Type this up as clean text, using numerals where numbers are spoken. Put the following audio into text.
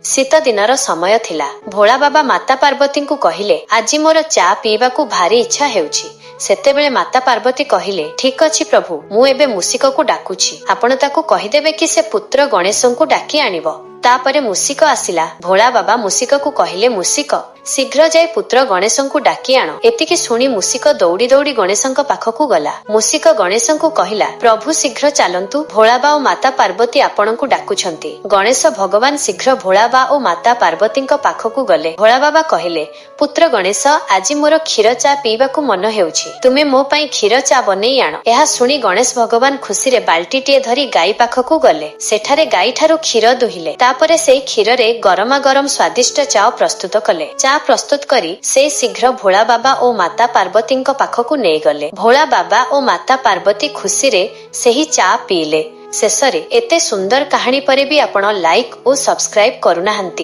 शीत दिनर समय थिला। भोला बाबा माता पार्वती को कहिले आज मोर चा पीवाकू भारी इच्छा हेउछि। सेतेबेले माता पार्वती कहिले ठीक अछि प्रभु, मु एबे मूषिक को डाकुछि, आपण ताकू कहिदेबे कि से पुत्र गणेश को डाकी आनिब। तापरे मूषिक आसिला। भोला बाबा मूषिक को कहिले मूषिक शीघ्र जाई पुत्र गणेश को डाकी आण। एतिकी शुणी मूषिक दौड़ी दौड़ी गणेश पाखकू गला। मूषिक गणेश को कहिला प्रभु शीघ्र चलंतु, भोलाबा और माता पार्वती आपण को डाकुछंती। गणेश भगवान शीघ्र भोलाबा और माता पार्वती पाखकू गले। भोला बाबा कहिले पुत्र गणेश आज मोर क्षीर चा पीवाकू मन हेउछि, तुमे मो पई क्षीर चा बनेई आण। एहा शुणी गणेश भगवान खुशी रे बाल्टीटिए धरी गाई पाखकू गले। सेठारे गाई ठारू क्षीर दुहिले। तापरे सेई क्षीर रे गरमा गरम स्वादिष्ट चा प्रस्तुत कले। चा प्रस्तुत करी से शीघ्र भोला बाबा और माता पार्वती पाखकू नहीं गले। भोला बाबा और माता पार्वती खुशी रे सेही चा पीले। शेषरे एते सुंदर कहानी परे भी आपण लाइक और सब्सक्राइब करूनाहंती।